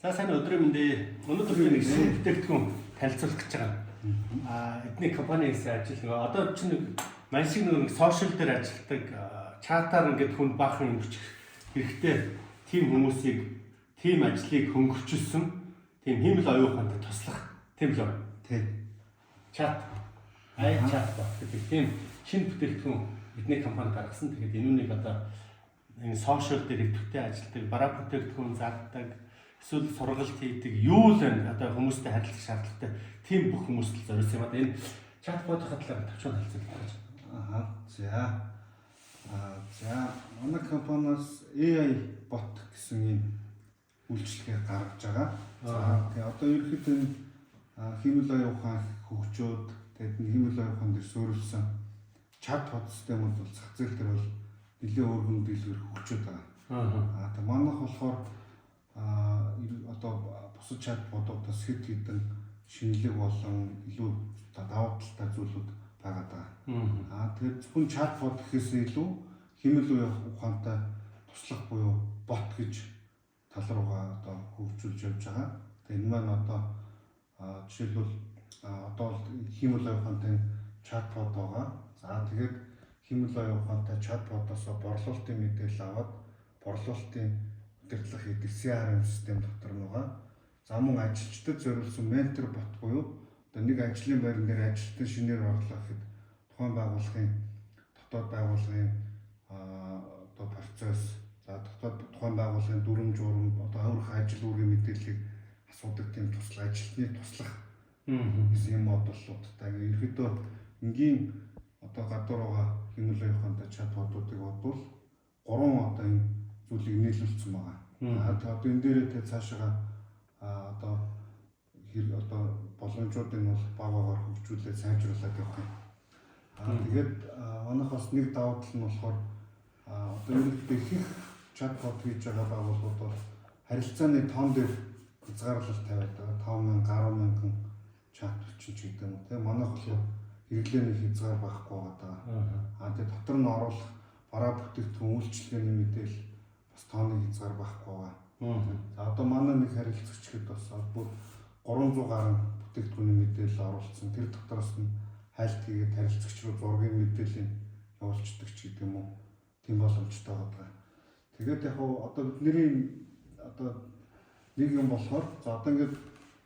За сайн өдрийн мэндэ. Өнөөдөр нэг шинэ бүтээгдэхүүн танилцуулах гэж байгаа. Эдний компаниэс ажил одоо чинь маш шиг нэг сошиал дээр ажилладаг чатаар ингээд хүн баахан өмөрчих хэрэгтэй тим хүмүүсийг тим ажлыг хөнгөрчүүлсэн тим хиймэл оюуханд туслах тийм л байна. Тийм. Чат чат гэдэг тийм шинэ бүтээгдэхүүн эдний компани гаргасан. Тэгээд энүүнийг одоо энэ сошиал дээр идэвхтэй ажилладаг, бараа бүтээгдэхүүн зардаг, эсвэл сургалт хийдэг юу л вэ? Одоо хүмүүстэй харилцах шаардлагатай тийм бүх хүмүүст л зориулсан юм аа. Энэ чатбот хатлаа төвчөн хэлцүүлж байна. За манай компаниас AI bot гэсэн ийм үйлчилгээ гаргаж байгаа. За тэгээ одоо ерөнхийдөө хиймэл оюухан хөгжөөд тэгээд хиймэл оюухан дээр суурилсан чатбот системүүд бол зах зээл дээр бол нэлээд өргөн дэлгэр хөгжөөд байгаа. Тэгээ манайх болохоор одоо бусад чатботуудаас хэд хэдэн шинэлэг болон илүү давуу талтай зүйлүүд байгаа даа. Тэгэхээр зөвхөн чатбот гэхээс илүү хиймэл ухаантай туслах буюу бот гэж тал руугаа одоо хөгжүүлж явж байгаа. Тэгээ энэ маань одоо жишээлбэл одоо хиймэл ухаантай чатбот байгаа. За тэгээд хиймэл ухаантай чатботоос борлуулалтын мэдээлэл аваад борлуулалтын удирдлага хийдэг CRM систем дотор байгаа. За мөн ажилчдад зориулсан ментор бот буюу одоо нэг ажлын байран дээр ажилтны шинээр орлоо гэхэд тухайн байгууллагын дотоод байгууллагын одоо процесс за дотоод тухайн байгууллагын дүрм журам одоо өөрөх ажил үүргийн мэдээллийг асуудаг тийм ажилтны туслах гэсэн юм бодлуудтай. Ерөнхийдөө энгийн одоо гадуур байгаа хиймэл оюухантай чатботуудыг бодвол 3 одоо энэ зүйлийг нийлүүлсэн байгаа. Одоо энэ дээрээ тэ цаашаа одоо боломжуудыг бол багаагаар хөгжүүлээд сайжруулад явах юм. Тэгээд манайх бас нэг давуу тал нь болохоор одоо ерөнхийдөө их чатбот хийж байгаа байгууллагууд бол харилцааны тоон дээр хязгаарлалт тавиад байгаа. 5,000 чат бичиж гэдэг юм. Тэгээ манайх болохоор хэрэглээний хязгаар байхгүй байгаа. Тэгээд дотор нь оруулах бараа бүтээгдэхүүн үйлчилгээний мэдээлэл бас тооны хязгаар байхгүй байгаа. За одоо манай нэг харилцагчид бас бүр 300 гаруй бүтээгдэхүүний мэдээлэл оруулсан. Тэр дотроос нь хайлт хийгээд харилцагч руу зургийн мэдээллийг явуулцдаг ч гэдэг юм уу. Тийм боломжтой байгаа. Тэгээд яг одоо бидний одоо нэг юм болохоор за одоо ингээд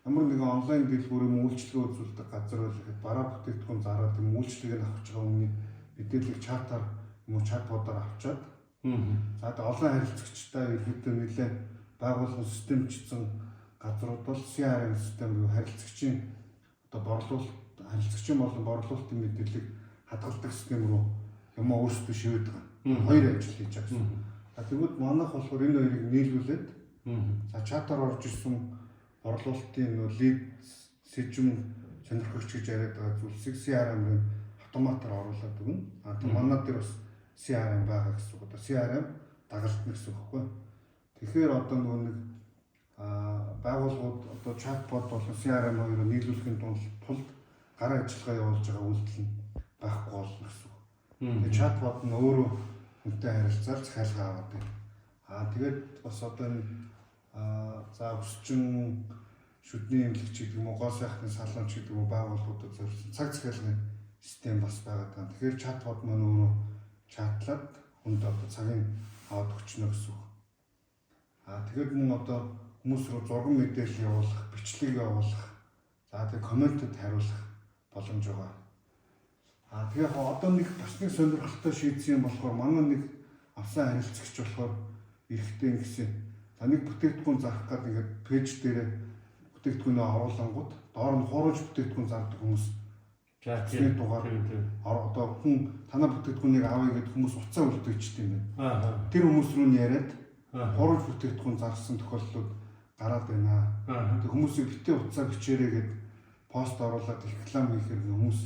ямар нэгэн онлайн дэлгүүр юм үйлчлэгээ үзүүлдэг газар бол ихэд бараа бүтээгдэхүүн зараад юм үйлчлэгийг авч байгаа хүний мэдээллийг чатаар юм уу чатботоор авчаад за одоо олон харилцагчтай ерөнхийдөө нэлээд байгууллагын системчилсан газрууд бол CRM систем буюу харилцагчийн одоо борлуулалт харилцагчийн болон борлуулалтын мэдээллийг хадгалдаг систем рүү юм өөрсдөө шивэдэг байгаа. Хоёр ажил хийж байгаа гэсэн. Тэгвэл манайх болохоор энэ хоёрыг нийлүүлээд за чатаар орж ирсэн борлуулалтын лид сэжим сонирхогч гэж яриад байгаа зүйлсийг CRM-ээр автоматар оруулаад өгнө. Тэгээ манай дээр бас CRM байгаа гэсэн үг. Одоо CRM дагалдна гэсэн үг байхгүй. Тэгэхээр одоо нөгөө нэг байгууллагууд одоо чатбот болон CRM хоёроо нийлүүлэхийн тулд гар ажиллагаа явуулж байгаа үйлдэл нь байхгүй болно гэсэн үг. Тэгээ чатбот нь өөрөө хүнтэй харилцаар захиалга аваад байна. Тэгээд бас одоо энэ за өсчин шүдний эмнэлэгч гэдэг юм уу гол сайхны салонч гэдэг юм уу байгууллагуудад зориулсан цаг захиалгын систем бас байгаа даа. Тэгэхээр чатбот маань өөрөө чатлаад хүнд одоо цагийн аваад өгчнө гэсэн үг. Тэгээд мөн одоо хүмүүс рүү зургийн мэдээлэл явуулах, бичлэг явуулах, за тэгээд комментэд хариулах боломж байгаа. Тэгээ одоо нэг бас нэг сонирхолтой шийдсэн юм болохоор манай нэг авсан харилцагч болохоор эрэхтэй ингэсэн. За нэг бүтээгдэхүүн зарах гэдэг ингээд пэйж дээр бүтээгдэхүүнээ оруулангууд доор нь хуурамч бүтээгдэхүүн зардаг хүмүүс тийм дугаар одоо хүн танаа бүтээгдэхүүнийг авъя гэдэг хүмүүс уцаа үлдээчтэй юм байна. Тэр хүмүүс рүү нь яриад хуурамч бүтээгдэхүүн зарсан тохиолдлууд гараад байна. Тэг хүмүүсийг битээ уцаа бичээрэй гэд пост оруулаад реклам хийхээр хүмүүс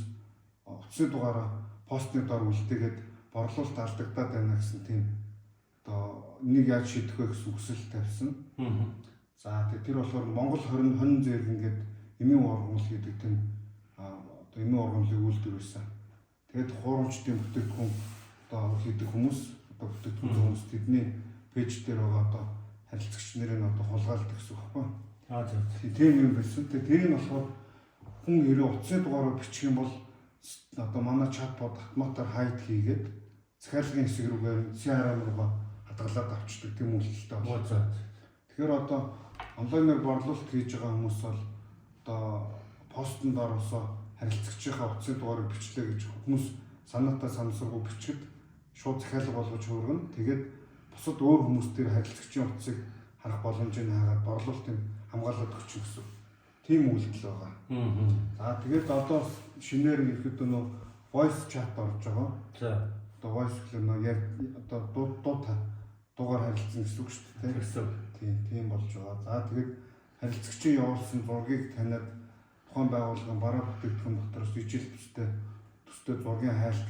утасны дугаараа постны доор үлдээгээд борлуулалт алдагдаад байна гэсэн тийм одоо нэг яаж шийдэх вэ гэсэн хүсэл тавьсан. За тэр болохоор Монгол 20 зэрэг ингээд эмийн ургамал хийдэг тийм одоо эмийн ургамлыг үйлдвэр байсан. Тэгээд хуурамчдын бүтээгдэхүүн одоо хийдэг хүмүүс одоо бүтээгдэхүүн хүмүүс тэдний пэйж дээр байгаа одоо харилцагч нэрээ одоо хулгайлдаг гэсэн үг байхгүй. Тийм юм байсан. Тэр нь болохоор хүн хэрэг утасны дугаараар бичих юм бол одоо манай чатбот автоматар хайд хийгээд захиалгын хэсэг рүүгээр CRM руугаа хадгалаад авчдаг тийм үйлдэлтэй байна. Тэгэхээр одоо онлайнаар борлуулалт хийж байгаа хүмүүс бол одоо постнд оруулсан харилцагчийнхаа утасны дугаарыг бичлээ гэж хүмүүс санаатай санамсаргүй бичгэд шууд захиалга болгож хөргөн. Тэгээд бусад өөр хүмүүс дээр харилцагчийн утсыг харах боломжийг хаагаад борлуулалтыг хамгаалаад өгч гэсэн. Тийм үйлдэл байгаа. За тэгээд одоо шинээр ихэд нөө voice chat орж байгаа. За. Одоо voice гэхэл нөө яг одоо дуугаар харилцсан гэсэн үг шүү дээ. Тийм болж байгаа. За тэгээд харилцагчийн явуулсан зургийг таниад тухайн байгууллагын бараа бүтээгдэхүүн дотроос ижил төстэй зургийн хайлт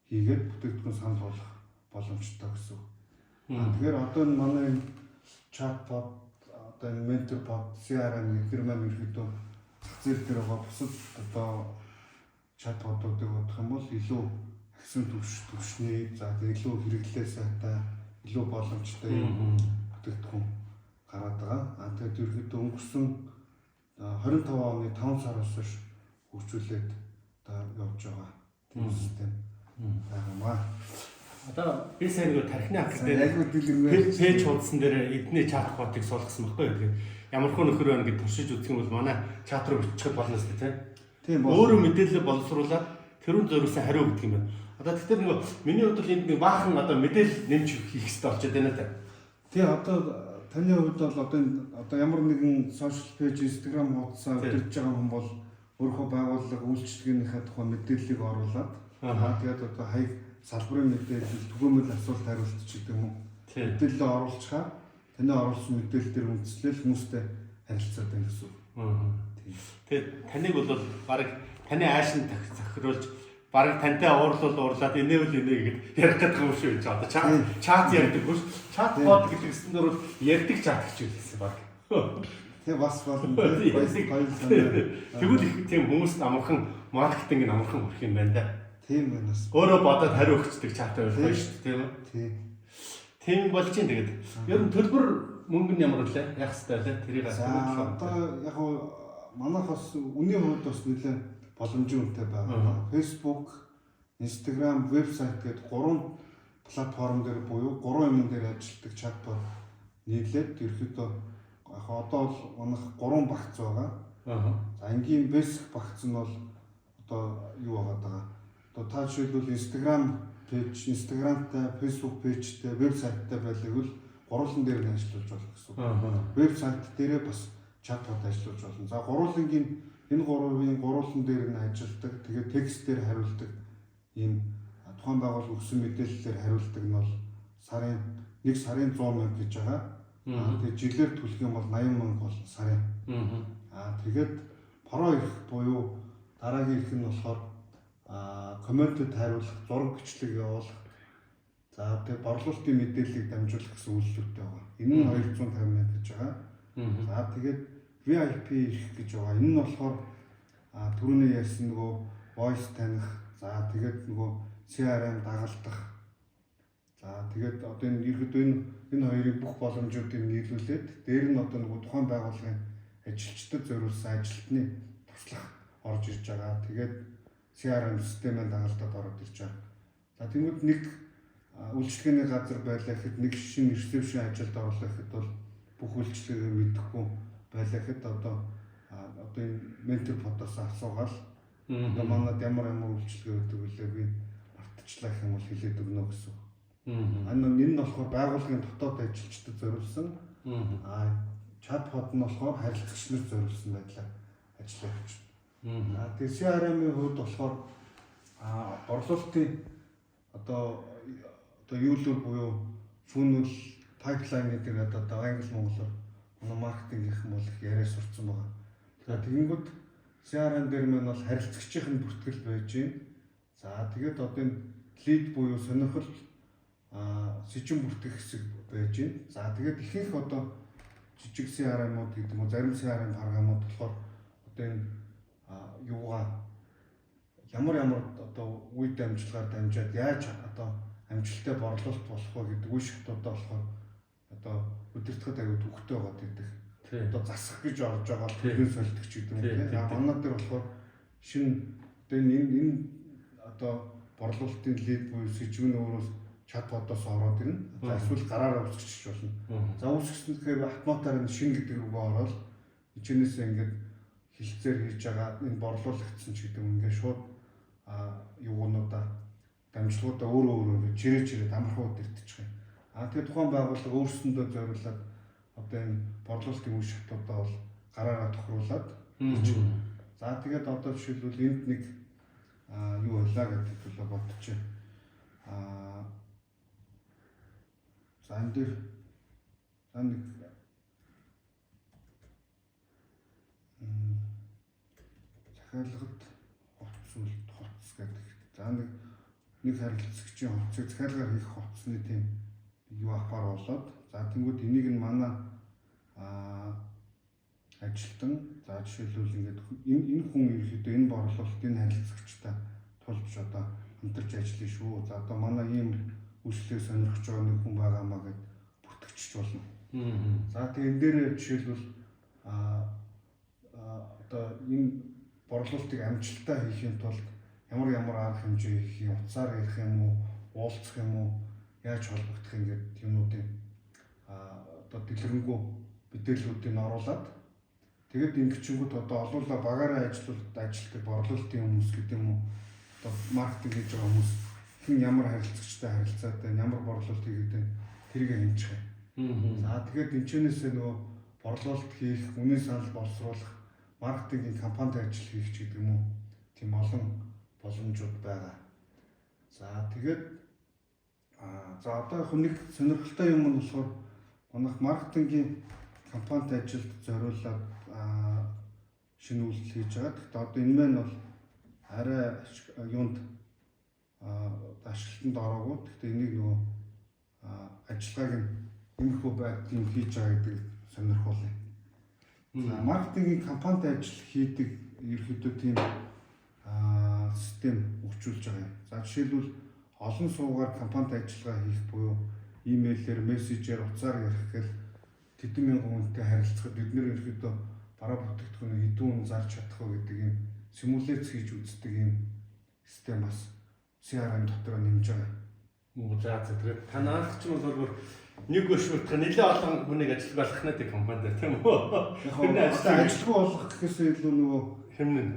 хийгээд бүтээгдэхүүн санал болгох боломжтой гэсэн үг. Тэгэхээр одоо манай chatbot одоо mentorbot CRM гэх мэт ерөөдөө зах зээл дээр байгаа бусад одоо chatbot-уудыг бодох юм бол илүү агсан түвшний за илүү хэрэглээ сайтай илүү боломжтой бүтээгдэхүүн гараад байгаа. Тэгээд ерөөдөө өнгөрсөн 25 оны 5 сараас хойш хөгжүүлээд одоо явж байгаа тийм систем байгаа. Одоо би сайн нэг тархины хавтал дээр пэйж хуудсан дээр эдний чатботыг суулгасан байхгүй юу? Тэгээд ямар хөө нөхөр байна гэж туршиж үзэх юм бол манай чат руу бичих болно шүү дээ тийм. Өөрөө мэдээлэл боловсруулаад тэрүүн зориулсан хариу өгдөг юм байна. Одоо тэгэхээр нөгөө миний хувьд бол энд нэг баахан одоо мэдээлэл нэмж хийх хэрэгтэй болчиход байна та. Тийм одоо таны хувьд бол одоо ямар нэгэн сошиал пэйж, Instagram хуудасаа удирдах байгаа хүн бол өөрийнхөө байгууллага үйлчлэгийнхээ тухай мэдээллийг оруулаад тэгээд одоо хаяг салбарын мэдээлэл, түгээмэл асуулт хариулт ч гэдэг юм уу. Мэдээлэл оруулчихаа таны оруулсан мэдээлэл дээр үндэслэл хүмүүстэй харилцаад байна гэсэн үг. Тэгээд таныг бол баг таны аашин захируулж баг тантай уурлаад инээвэл гэд ярих гэдэг юм шүү. Одоо чат ярьдаг биш. Чат бот гэдэг нь бол ярьдаг чат гэж хэлсэн баг. Тэгээ бас болно. Тэгвэл их тийм хүмүүс амархан маркетинг нь амархан хүрэх юм байна да. Тийм байна. Өөрөө бодоод хариу өгчдөг чат байлгүй шүү дээ тийм үү? Тийм болж чинь тэгээд ер нь төлбөр мөнгө нь ямар вэ? Яах хэвээр лээ тэрийг одоо яг манайхаас үнийн хувьд бас нэлээд боломжийн үнэтэй байгаа. Facebook, Instagram, вебсайт гэдэг 3 платформ дээр буюу 3 юм дээр ажилладаг чатбот нийлээд ерөөдөө яг одоо бол манайх 3 багц байгаа. За энгийн basic багц нь бол одоо юу байгаа. Одоо та жишээлбэл Instagram пэйж, Instagramтай, Facebook пэйжтэй, вебсайттай байлгүй л гурван дээр нь ажиллаж болох гэсэн үг. Вебсайт дээрээ бас чатбот ажиллаж болно. За энэ гурван дээр нь ажилладаг. Тэгээд текстээр хариулдаг ийм тухайн байгууллага өгсөн мэдээллээр хариулдаг нь бол нэг сарын 100 мянга гэж байгаа. Тэгээд жилээр төлөх юм бол 80 мянга бол сарын. Тэгээд про их буюу дараагийн их нь болохоор комментэд хариулах, зураг бичлэг явуулах. За тэгээд борлуулалтын мэдээллийг дамжуулах гэсэн үйлдэлтэй байгаа. Энэ нь 250 мянга гэж байгаа. За тэгээд VIP ирэх гэж байгаа. Энэ нь болохоор түрүүний ярьсан нөгөө voice таних, за тэгээд нөгөө CRM дагалдах. За тэгээд одоо энэ ерөөдөө энэ хоёрыг бүх боломжуудыг нийлүүлээд дээр нь одоо нөгөө тухайн байгууллагын ажилчдад зориулсан ажилтны туслах орж ирж байгаа. Тэгээд CRM системээр дагалдаад ороод ирж байгаа. За тэгвэл нэг үйлчлэгээний газар байлаа гэхэд нэг шинэ ресепшн ажилд орлоо гэхэд бол бүх үйлчлэгийг мэдэхгүй байлаа гэхэд одоо энэ mentorbot-оос асуугаад одоо манад ямар үйлчлэгээ өгдөг вэ би мартчихлаа гэх юм бол хэлээд өгнө гэсэн. Энэ нь болохоор байгууллагын дотоод ажилчдад зориулсан. Чатбот нь болохоор харилцагч нарт зориулсан байдлаар ажиллаж байна. Тэгээд CRM-ийн хувьд болохоор борлуулалтын одоо юулуур буюу funnel pipeline гэдэг одоо англи монголоор маркетинг гэх юм бол яриа сурцсан байгаа. Тэгэнгүүт CRM дээр мань бол харилцагчийн бүртгэл байж байна. За тэгээд одоо энэ лид буюу сонирхол сэжин бүртгэх хэсэг байж байна. За тэгээд ихэнх одоо жижиг CRM-ууд гэдэг юм уу зарим CRM програмууд болохоор одоо энэ юугаа ямар одоо үе дамжлагаар дамжаад яаж одоо амжилттай борлуулалт болох вэ гэдэг үе шатуудаа болохоор одоо өдөртөхөд аягүй төвхтэй байгаад байдаг. Тийм. Одоо засах гэж орж байгаа төлөв солидог ч гэдэг юм тийм. Манай дээр болохоор шинэ одоо энэ одоо борлуулалтын лид буюу сэжвэн өөрөөс чатботоос ороод ирнэ. За эсвэл гараараа үсгэж болно. За үсгэснээр автоматар энэ шин гэдэг рүүгээ ороод эцэнээсээ ингээд хилцээр хийж байгаа энэ борлуулагдсан ч гэдэг юм ингээд шууд юунуудаа дамжлагуудаа өөрөө чирээ амархууд ирдэж байгаа. Тэгэхээр тухайн байгууллага өөрсөндөө зориулаад одоо энэ борлуулалтын үе шатуудаа бол гараараа тохируулаад за тэгээд одоо жишээлбэл энд нэг юу байлаа гэдэг төлөө бодчих. За энэ дээр нэг захиалгад хувцс гэдэг. За нэг харилцагчийн хувцсыг захиалгаар хийх хувцсны тийм юу ахаар болоод за тэнгууд энийг нь манай ажилтан за жишээлбэл ингээд энэ хүн ерөөдөө энэ борлуулалт энэ харилцагчтай тулж одоо хамтарч ажиллая шүү. За одоо манай ийм үйлчлэгээ сонирхож байгаа нэг хүн байгаамаа гэд бүртгэгчч болно. За тэгээ энэ дээр жишээлбэл одоо энэ борлуулалтыг амжилттай хийхин тулд ямар арга хэмжээ хийх юм, утсаар ярих юм уу, уулзах юм уу, яаж холбогдох юм гэдэг юмнуудыг одоо дэлгэрэнгүй мэдээллүүдийг оруулаад тэгээд ингэчингүүд одоо олуулаа багаараа ажилтдаг борлуулалтын хүмүүс гэдэг юм уу, одоо маркетинг хийж байгаа хүмүүс хэн ямар харилцагчтай харилцаад байна, ямар борлуулалт хийгээд байна, тэрийг хэмжих юм. За тэгээд энэчнээсээ нөгөө борлуулалт хийх, үнийн санал боловсруулах, маркетингийн компанид ажил хийх ч гэдэг юм уу, тийм олон боломжууд байгаа. За тэгээд за одоо яг нэг сонирхолтой юм нь болохоор манайх маркетингийн компанид ажилд зориулаад шинэ үйлдэл хийж байгаа. Гэхдээ одоо энэ маань бол арай юунд ашиглалтанд ороогүй. Гэхдээ энийг нөгөө ажиллагааг нэмэхүү байдлыг хийж байгаа гэдэг сонирхолтой. За маркетингийн компанид ажил хийдэг ерөөдөө тийм систем өгчүүлж байгаа юм. За жишээлбэл олон суугаар компанид ажиллагаа хийх буюу имэйлээр, мессежээр, утсаар ярих гэл тэдэн мянган хүнтэй харилцахад бид нэр ерөөдөө бараа бүтээгдэхүүнийг хэдэн хүн зарж чадах вэ гэдэг юм симуляц хийж үздэг юм систем бас CRM дотор нэмж байгаа. За тэгээд танаас ч бол нэг өшөлтөх нэлээд олон хүнийг ажиллах болох нэг компанид тийм үү? Яг ажилгүй болох гэхээсээ илүү нөгөө хэмнэн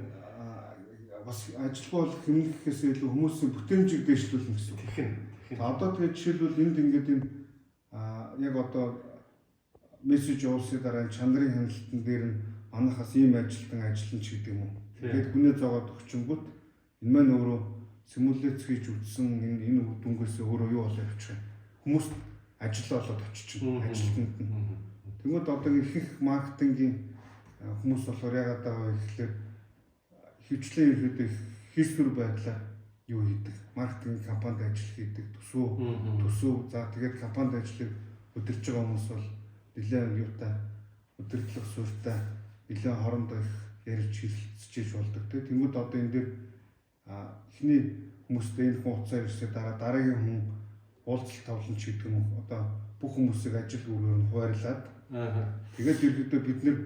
бас ажилгүй болох хэмнэх гэхээсээ илүү хүмүүсийн бүтээмжийг дэвшлүүлнэ гэсэн үг. Тэгэх. Одоо тэгээд жишээлбэл энд ингээд энэ яг одоо мессеж явуулсны дараа чанарын хяналтан дээр нь манайхаас ийм ажилтан ажиллана ч гэдэг юм уу. Тэгээд хүнээ зоогоод өгчөнгүүт энэ маань өөрөө симуляц хийж үзсэн энэ үр дүнгээс өөрөө юу болоо явчих юм. Хүмүүс ажил олоод очиж ажилтнанд нь. Тэгмээд одоо их маркетингийн хүмүүс болохоор яг одоо ихлээр хөвчлэн ерөөдөө хийсвэр байдлаар юу хийдэг. Маркетинг компанид ажил хийдэг төсөв. За тэгээд компанид ажиллаж өдөрж байгаа хүмүүс бол нэлээд юутай өдөрлөх суурьтай нэлээд хоорондоо их ярьж хэлцэж болдог. Тэгмээд одоо энэ дээр эхний хүмүүстэй энэ хүн уцаар ирсээ дараагийн хүн уулзалт тавлан ч гэдэг юм одоо бүх хүмүүсийг ажил үргээр нь хуваарлаад тэгээд ерөөдөө бид нэр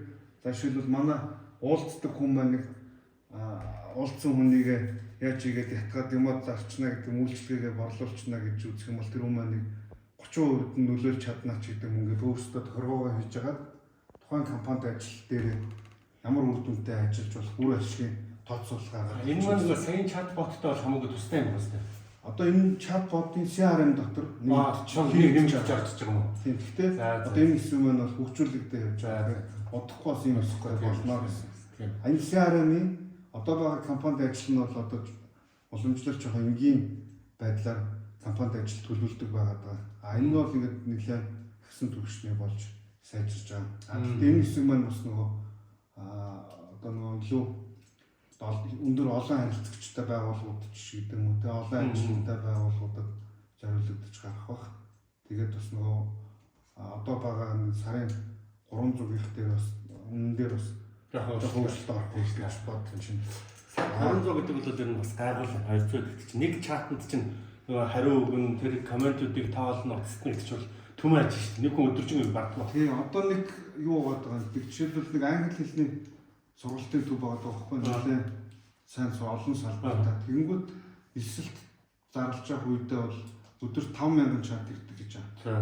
заашилбал манай уулздаг хүн маань нэг уулзсан хүнийг яаж игээд ятгаад юмуд зарчна гэдэг үйлчлэгээ борлуулчихна гэж үзэх юм бол тэр хүн маань 30% нь нөлөөлж чадна ч гэдэг юм ингээд өөрсдөө тохиргоогоо хийж агаад тухайн компанид ажил дээр ямар үр дүнтэй ажиллаж болох үр ашигын тооцоолгоо. Энэ маань сайн чатботтой бол хамаагүй тустай юм байна. Одоо энэ чатботын CRM дотор нэмж орж байгаа юм уу? Тийм. Гэхдээ одоо энэ хэсэг маань бол хөгжүүлэгдэж явж байгаа. Удахгүй бас юм өсөх гэж болно гэсэн. Тийм. Энэ CRM-ийн одоо байгаа компанид ажил нь бол одоо уламжлалч жоохон энгийн байдлаар компанид ажил төлөвлөдөг байгаа. Энэ бол ингээд нэлээд хэсэг төвшний болж сайжирч байгаа. Гэхдээ энэ хэсэг маань бас нөгөө одоо нөгөө илүү өндөр олон харилцагчтай байгууллагууд ч гэдэг юм уу те олон ажилтнтай байгууллагуудад зориулагдаж гарах бах. Тэгээд бас нөгөө одоо байгаа сарын 300-ийнх дээр бас үнэн дээр бас жоохон хөвгөлт орох гэж бодсон чинь 300 гэдэг бол ер нь бас гайхал 200 гэдэг чинь нэг чатанд чинь нөгөө хариу өгөн тэр комментуудыг тоолно утасны гэж бол төм ажил шүү дээ. Нэг хүн өдөржингөө бардгаа. тий одоо нэг юу байгаа юм. Жишээлбэл нэг англи хэлний сургалтын төв байгаа байхгүй нэлээ сайн олон салбартай. Тэгэнгүүт эсэлт зарлж явах үедээ бол өдөр 5,000 чат ирдэг гэж байна. За.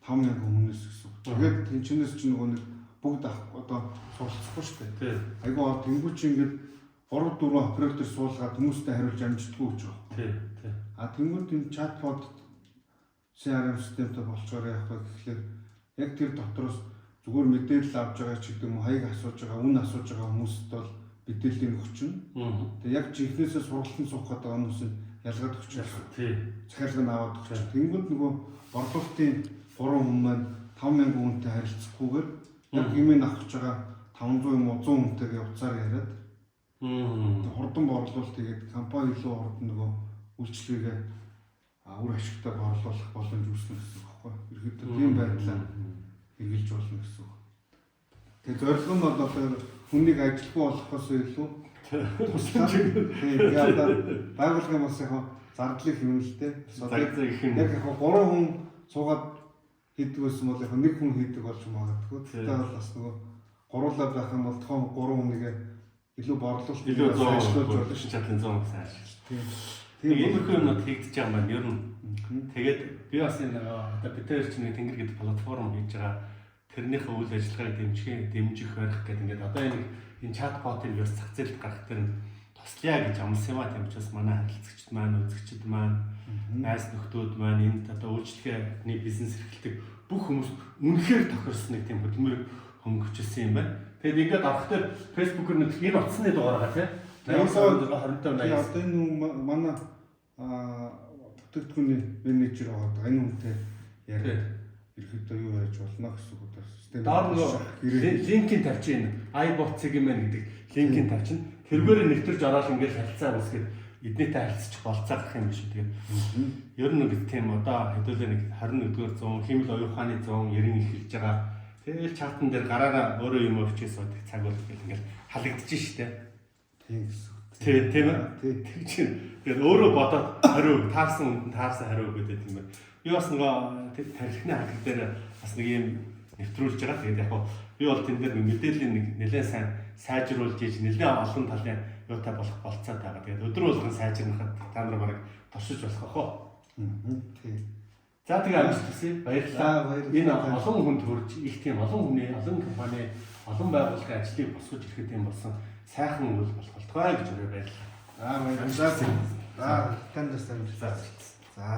5,000 хүмүүс гэсэн үг. Тэгээд тэнчнээс ч нөгөө нэг бүгд одоо суралцахгүй шүү дээ. Тий. Айгаа тэнгуү чи ингээд 3-4 оператор суулгаад хүмүүстэй хариулж амждаггүй гэж байна. Тий. Тий. А тэнгуү энэ чатбот CRM системтэй болчоор яах вэ гэхлээр яг тэр дотроос зүгээр мэдээлэл авч байгаа ч гэдэг юм уу хаяг асууж байгаа, үн асууж байгаа хүмүүст бол мэдээллийг өгчнө. Тэгээ яг жинхнээсээ сургалтын суух гэдэг хүмүүс нь ялгаад өгч байгаа. Тий. Захиалгыг аваад өгч. Тэнгүүд нөгөө борлуулалтын 3 хүн маань 5,000 хүнтэй харилцахгүйгээр яг хэмээн авч байгаа 500 юм уу 100 хүнтэйгээ уцаар яриад хурдан борлуулалт тэгээд компани илүү хурдан нөгөө үйлчлэгээ үр ашигтай борлуулах боломж үүснэ гэсэн үг байхгүй. Ерөнхийдөө тийм байдлаар хэрэгжилж болно гэсэн үг. Тэгээд зорилго нь бол одоо хүнийг ажилгүй болохоос илүү тийм яа байгуулгын бас яг зардлыг хэмнэлтэй. Яг яг 3 хүн суугаад хийдэг байсан бол яг нэг хүн хийдэг болж магадгүй. Тэгтээ бол бас нөгөө гуруулаа байх юм бол тохиом 3 хүнийг илүү борлуулалт илүү ажиллаж болно шүү. Чадлын 100 гэсэн ажил. Тийм. Тийм иймэрхүү юмнууд хийгдэж байгаа маань ер нь. Тэгээд би бас энэ одоо битээр чинь нэг тэнгэр гэдэг платформ хийж байгаа. Тэрнийхээ үйл ажиллагааг дэмжих барих гэдэг ингээд одоо энэ чатботыг бас зах зээлд гаргах тэр туслая гэж амласан юм а тийм ч бас манай харилцагчид маань, үзэгчид маань, найз нөхдүүд маань энд одоо үйлчлэгээний бизнес эрхэлдэг бүх хүмүүс үнэхээр тохирсон нэг тийм хөдөлмөр хөнгөвчлсөн юм байна. Тэгээд ингээд авах дээр Facebook-оор нэг энэ утасны дугаар байгаа тийм. 85 80. Одоо энэ манай бүтээгдэхүүний менежер байгаа. Энэ үнэтэй яриад ерөөдөө юу яаж болно гэсэн үг одоо систем. Доор нөгөө линкийг тавьчихна. iBot segment гэдэг линкийг тавьчихна. Тэргээр нэвтэрж ороод ингээд харилцаа үүсгээд эднийтэй харилцаж болцоох юм биш үү. Тэгээд ер нь нэг тийм одоо хэдүүлээ нэг 21-р зуун хэмэл оюуханы зуун 90 эхэлж байгаа. Тэгэл чатан дээр гараараа өөрөө юм өвчээс суудаг цаг бол ингээд халагдчих штэ. Тийм гэсэн. Тийм ээ. Тэг чинь тэгээд өөрөө бодоод хариу таарсан хариу гэдэг юм байна. Би бас нөгөө тарихны хандлага дээр бас нэг юм нэвтрүүлж байгаа. Тэгээд яг хоо би бол тэн дээр мэдээллийн нэг нэлээд сайн сайжруулж ийж нэлээд олон талын юутай болох болцоод байгаа. Тэгээд өдөр болгон сайжруулахад та нар бараг туршиж болох ах уу. Тийм. За тэгээ амжилттай баярлалаа. Энэ олон хүнд хүрч их тийм олон хүний, олон компани, олон байгууллагын ажлыг босгож ирэхэд юм болсон сайхан үйл болох болтугай гэж өрөө баярлалаа. Баярлалаа. За, танд сайн. За.